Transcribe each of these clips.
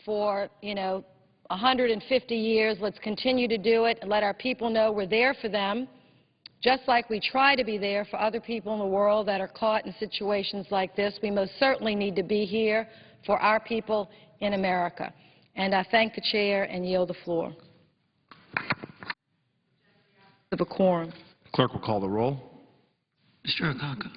for, 150 years. Let's continue to do it and let our people know we're there for them, just like we try to be there for other people in the world that are caught in situations like this. We most certainly need to be here for our people in America. And I thank the Chair and yield the floor. Of a quorum. Clerk will call the roll. Mr. Akaka.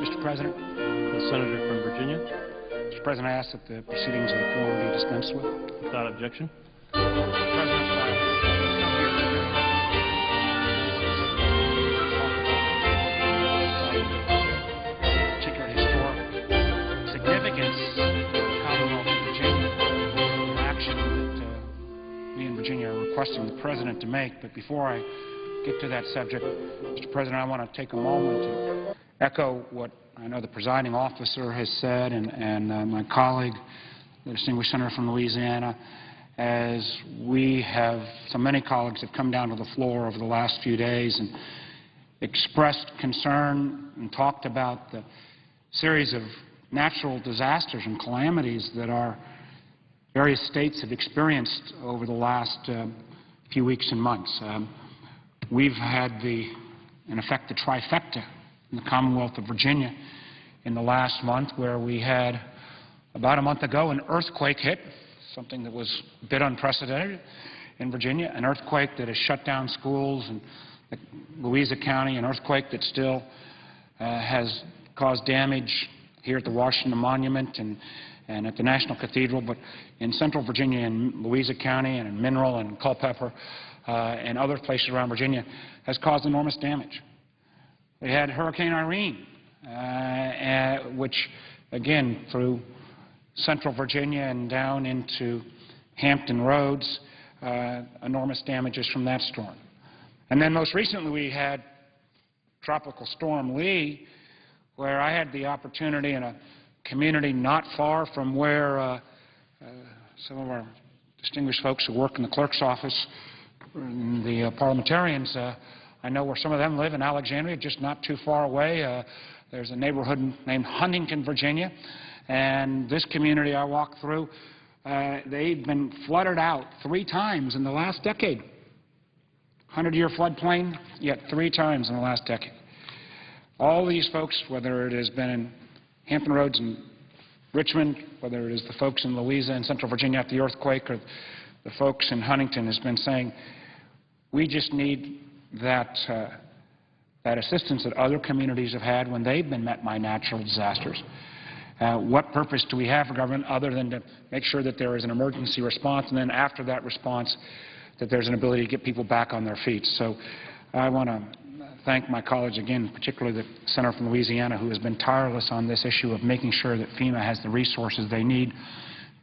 Mr. President. The senator from Virginia, Mr. President, I ask that the proceedings of the quorum be dispensed with. without objection. Mr. President, particular historic significance of the Commonwealth of Virginia, the action that we in Virginia are requesting the President to make. But before I get to that subject, Mr. President, I want to take a moment to echo what I know the presiding officer has said and my colleague, the distinguished senator from Louisiana, as we have, so many colleagues have come down to the floor over the last few days and expressed concern and talked about the series of natural disasters and calamities that our various states have experienced over the last few weeks and months. We've had in effect, the trifecta in the Commonwealth of Virginia in the last month, where we had, about a month ago, an earthquake hit, something that was a bit unprecedented in Virginia, an earthquake that has shut down schools in Louisa County, an earthquake that still has caused damage here at the Washington Monument and at the National Cathedral, but in central Virginia, in Louisa County and in Mineral and Culpeper and other places around Virginia, has caused enormous damage. We had Hurricane Irene, which, again, through central Virginia and down into Hampton Roads, enormous damages from that storm. And then most recently we had Tropical Storm Lee, where I had the opportunity in a community not far from where some of our distinguished folks who work in the clerk's office, the parliamentarians, I know where some of them live, in Alexandria, just not too far away. There's a neighborhood named Huntington, Virginia, and this community I walked through, they've been flooded out 3 times in the last decade. 100-year floodplain, yet 3 times in the last decade. All these folks, whether it has been in Hampton Roads and Richmond, whether it is the folks in Louisa and Central Virginia after the earthquake, or the folks in Huntington, has been saying, we just need that assistance that other communities have had when they've been met by natural disasters. What purpose do we have for government other than to make sure that there is an emergency response, and then after that response that there's an ability to get people back on their feet? So I want to thank my colleagues again, particularly the senator from Louisiana, who has been tireless on this issue of making sure that FEMA has the resources they need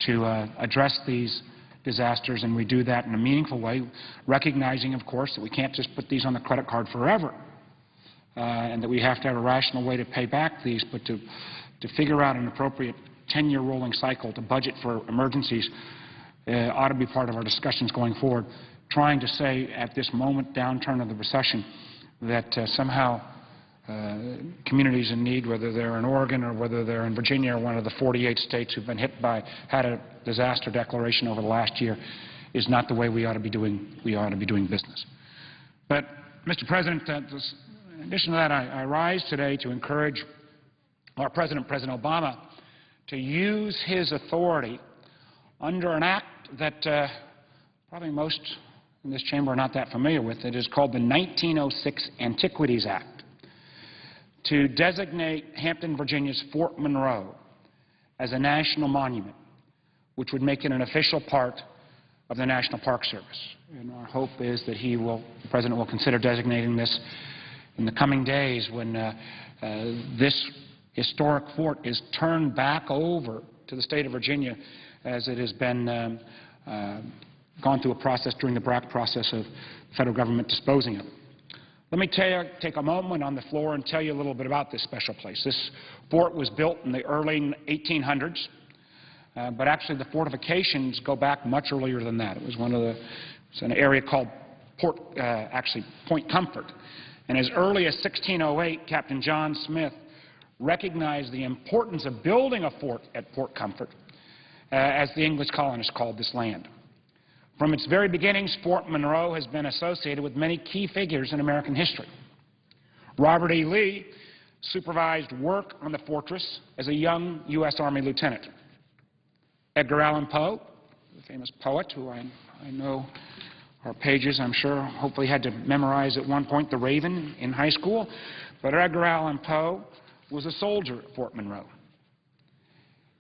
to address these disasters, and we do that in a meaningful way, recognizing, of course, that we can't just put these on the credit card forever, and that we have to have a rational way to pay back these, but to figure out an appropriate 10-year rolling cycle to budget for emergencies ought to be part of our discussions going forward, trying to say at this moment, downturn of the recession, that somehow communities in need, whether they're in Oregon or whether they're in Virginia or one of the 48 states who've been had a disaster declaration over the last year, is not the way we ought to be doing business. But, Mr. President, in addition to that, I rise today to encourage our President, President Obama, to use his authority under an act that probably most in this chamber are not that familiar with. It is called the 1906 Antiquities Act, to designate Hampton, Virginia's Fort Monroe as a national monument, which would make it an official part of the National Park Service. And our hope is that the President will consider designating this in the coming days when this historic fort is turned back over to the state of Virginia, as it has been gone through a process during the BRAC process of the federal government disposing of it. Let me take a moment on the floor and tell you a little bit about this special place. This fort was built in the early 1800s, but actually the fortifications go back much earlier than that. It was it's an area called Point Comfort. And as early as 1608, Captain John Smith recognized the importance of building a fort at Port Comfort, as the English colonists called this land. From its very beginnings, Fort Monroe has been associated with many key figures in American history. Robert E. Lee supervised work on the fortress as a young U.S. Army lieutenant. Edgar Allan Poe, the famous poet who I know our pages, I'm sure, hopefully had to memorize at one point The Raven in high school, but Edgar Allan Poe was a soldier at Fort Monroe.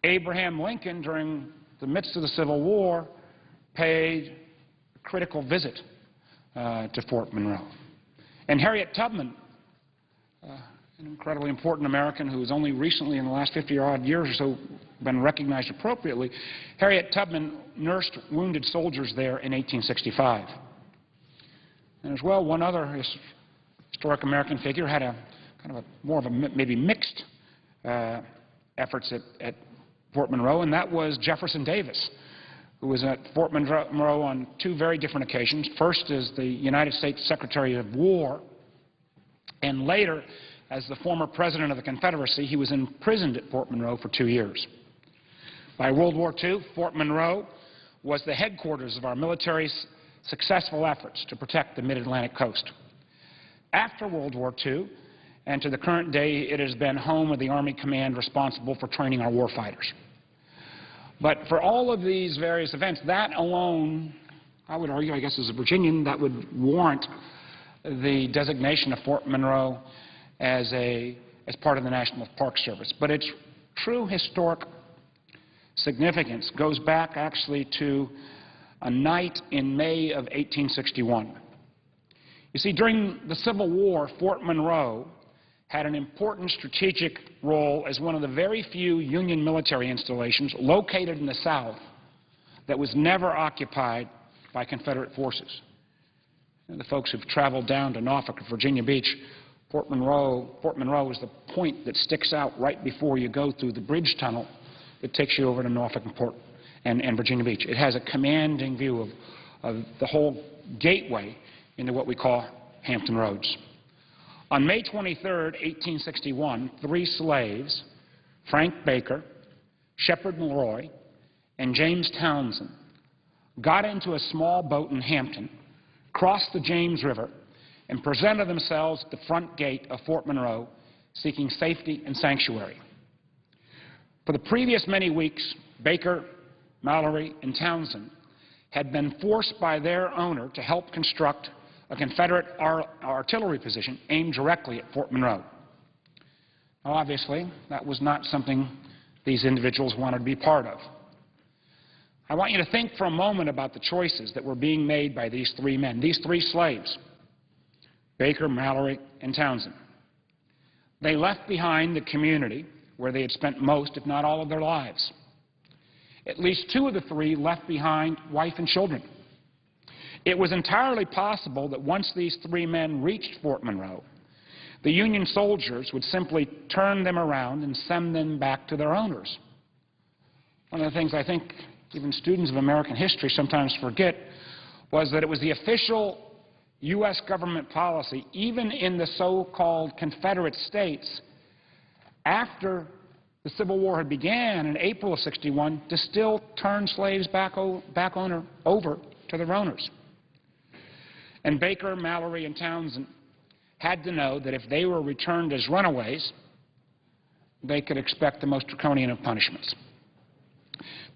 Abraham Lincoln, during the midst of the Civil War, paid a critical visit to Fort Monroe. And Harriet Tubman, an incredibly important American who has only recently in the last 50-odd years or so been recognized appropriately, Harriet Tubman nursed wounded soldiers there in 1865. And as well, one other historic American figure had a kind of more of a maybe mixed efforts at Fort Monroe, and that was Jefferson Davis, who was at Fort Monroe on two very different occasions. First as the United States Secretary of War, and later as the former President of the Confederacy. He was imprisoned at Fort Monroe for 2 years. By World War II, Fort Monroe was the headquarters of our military's successful efforts to protect the mid-Atlantic coast. After World War II, and to the current day, it has been home of the Army Command responsible for training our warfighters. But for all of these various events, that alone, I would argue, I guess as a Virginian, that would warrant the designation of Fort Monroe as part of the National Park Service. But its true historic significance goes back actually to a night in May of 1861. You see, during the Civil War, Fort Monroe had an important strategic role as one of the very few Union military installations located in the South that was never occupied by Confederate forces. And the folks who've traveled down to Norfolk or Virginia Beach, Fort Monroe is the point that sticks out right before you go through the bridge tunnel that takes you over to Norfolk and Virginia Beach. It has a commanding view of the whole gateway into what we call Hampton Roads. On May 23, 1861, 3 slaves, Frank Baker, Shepard Mulroy, and James Townsend, got into a small boat in Hampton, crossed the James River, and presented themselves at the front gate of Fort Monroe, seeking safety and sanctuary. For the previous many weeks, Baker, Mallory, and Townsend had been forced by their owner to help construct a Confederate artillery position aimed directly at Fort Monroe. Now, obviously, that was not something these individuals wanted to be part of. I want you to think for a moment about the choices that were being made by these 3 men, these 3 slaves, Baker, Mallory, and Townsend. They left behind the community where they had spent most, if not all, of their lives. At least 2 of the 3 left behind wife and children. It was entirely possible that once these 3 men reached Fort Monroe, the Union soldiers would simply turn them around and send them back to their owners. One of the things I think even students of American history sometimes forget was that it was the official U.S. government policy, even in the so-called Confederate states, after the Civil War had began in April of '61, to still turn slaves back over to their owners. And Baker, Mallory, and Townsend had to know that if they were returned as runaways, they could expect the most draconian of punishments.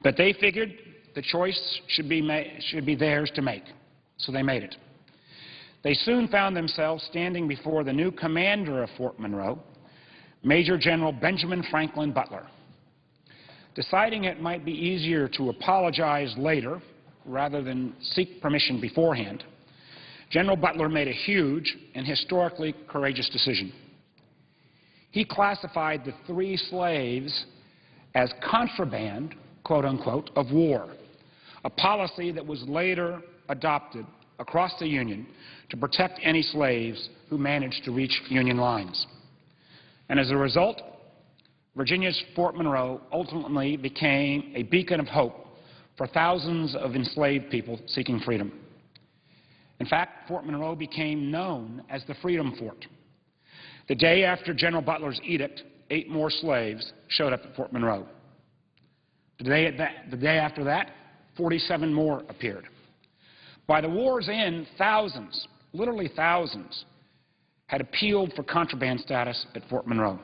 But they figured the choice should be theirs to make, so they made it. They soon found themselves standing before the new commander of Fort Monroe, Major General Benjamin Franklin Butler. Deciding it might be easier to apologize later rather than seek permission beforehand, General Butler made a huge and historically courageous decision. He classified the 3 slaves as contraband, quote unquote, of war, a policy that was later adopted across the Union to protect any slaves who managed to reach Union lines. And as a result, Virginia's Fort Monroe ultimately became a beacon of hope for thousands of enslaved people seeking freedom. In fact, Fort Monroe became known as the Freedom Fort. The day after General Butler's edict, 8 more slaves showed up at Fort Monroe. The day after that, 47 more appeared. By the war's end, thousands, literally thousands, had appealed for contraband status at Fort Monroe.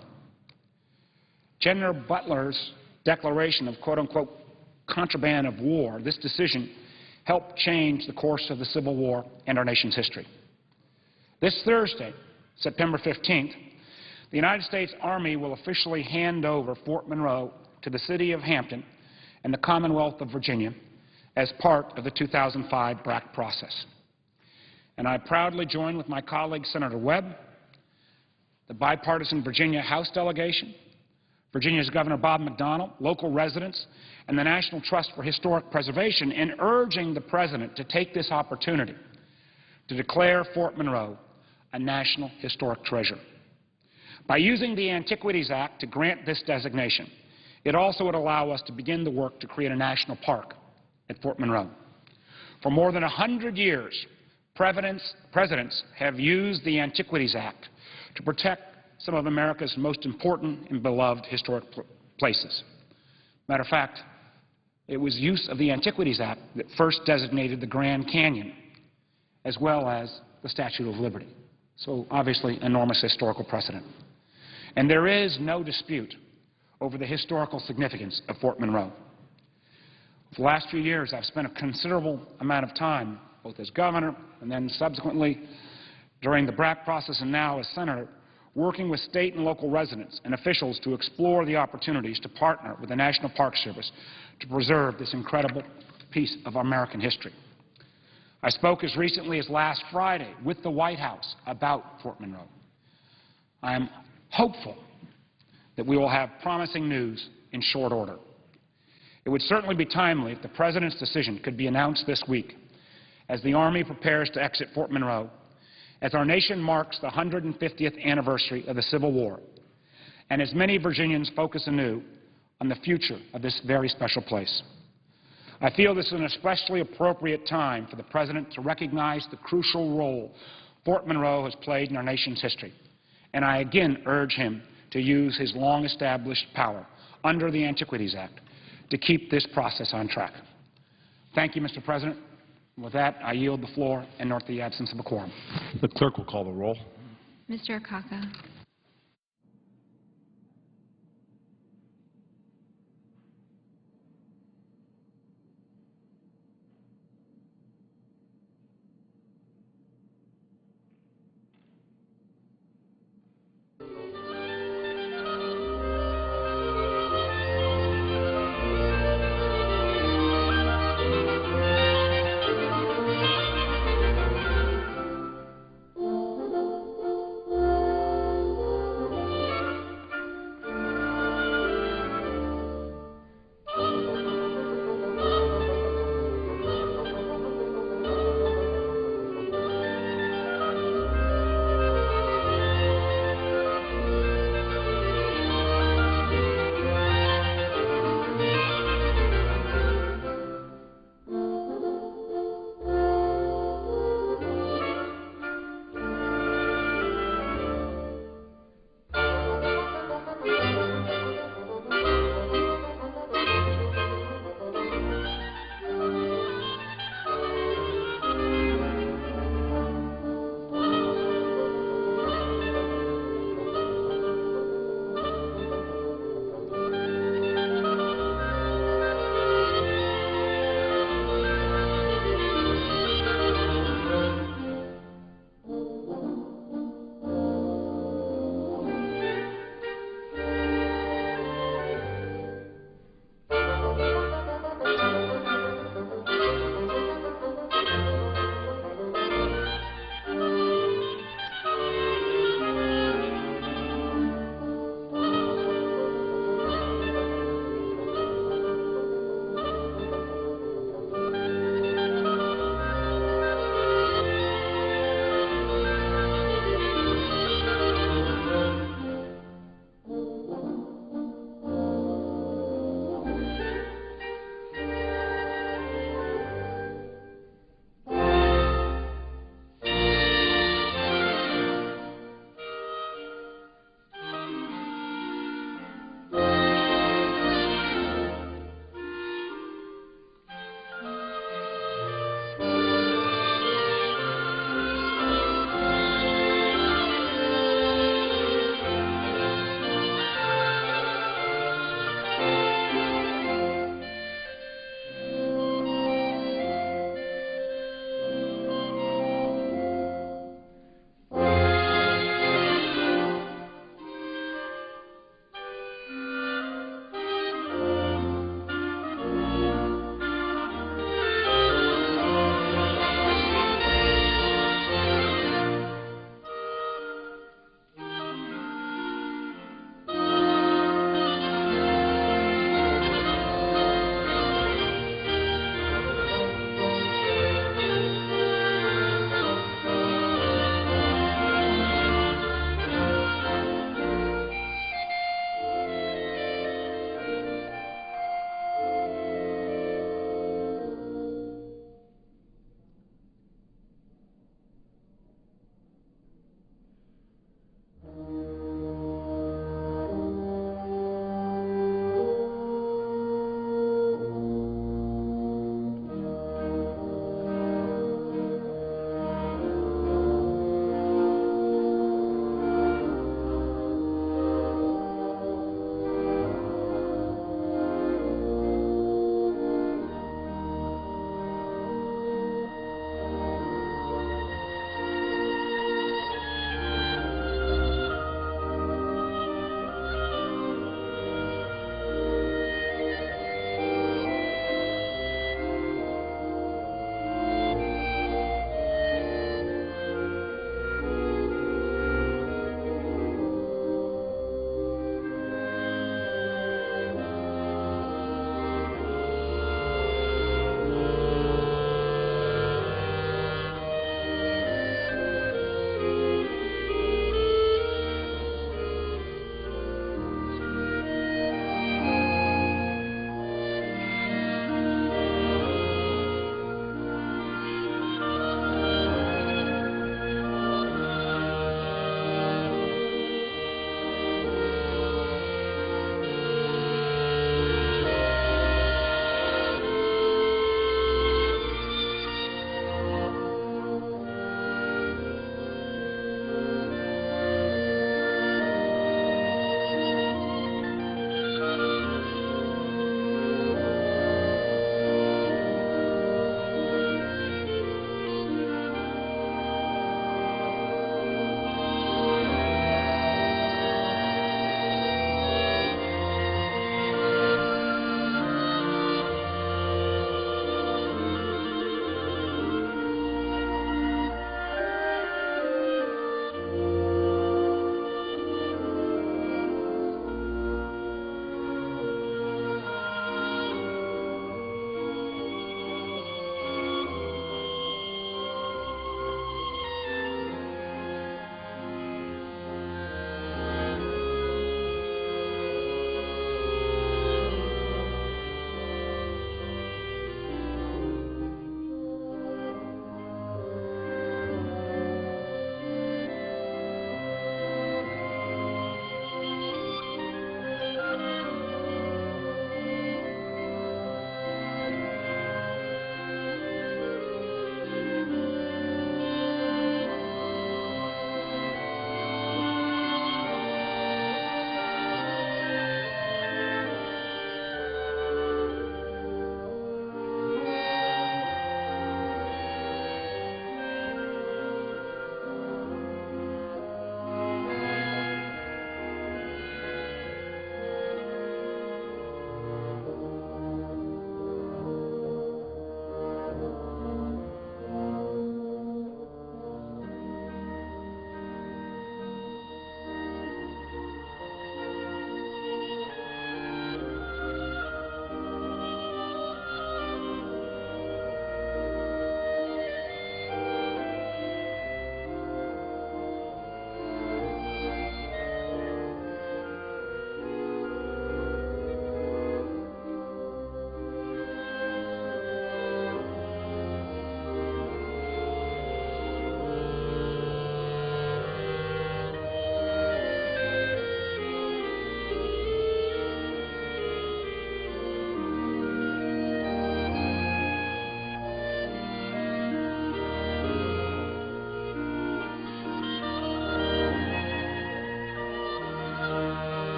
General Butler's declaration of quote-unquote contraband of war, this decision helped change the course of the Civil War and our nation's history. This Thursday, September 15th, the United States Army will officially hand over Fort Monroe to the city of Hampton and the Commonwealth of Virginia as part of the 2005 BRAC process. And I proudly join with my colleague Senator Webb, the bipartisan Virginia House delegation, Virginia's Governor Bob McDonnell, local residents, and the National Trust for Historic Preservation in urging the President to take this opportunity to declare Fort Monroe a National Historic Treasure. By using the Antiquities Act to grant this designation, it also would allow us to begin the work to create a national park at Fort Monroe. For more than 100 years, presidents have used the Antiquities Act to protect some of America's most important and beloved historic places. Matter of fact, it was use of the Antiquities Act that first designated the Grand Canyon, as well as the Statue of Liberty. So obviously, enormous historical precedent. And there is no dispute over the historical significance of Fort Monroe. For the last few years, I've spent a considerable amount of time, both as governor and then subsequently during the BRAC process and now as senator, working with state and local residents and officials to explore the opportunities to partner with the National Park Service to preserve this incredible piece of American history. I spoke as recently as last Friday with the White House about Fort Monroe. I am hopeful that we will have promising news in short order. It would certainly be timely if the President's decision could be announced this week as the Army prepares to exit Fort Monroe, as our nation marks the 150th anniversary of the Civil War, and as many Virginians focus anew on the future of this very special place. I feel this is an especially appropriate time for the President to recognize the crucial role Fort Monroe has played in our nation's history, and I again urge him to use his long-established power under the Antiquities Act to keep this process on track. Thank you, Mr. President. With that, I yield the floor and note the absence of a quorum. The clerk will call the roll. Mr. Akaka.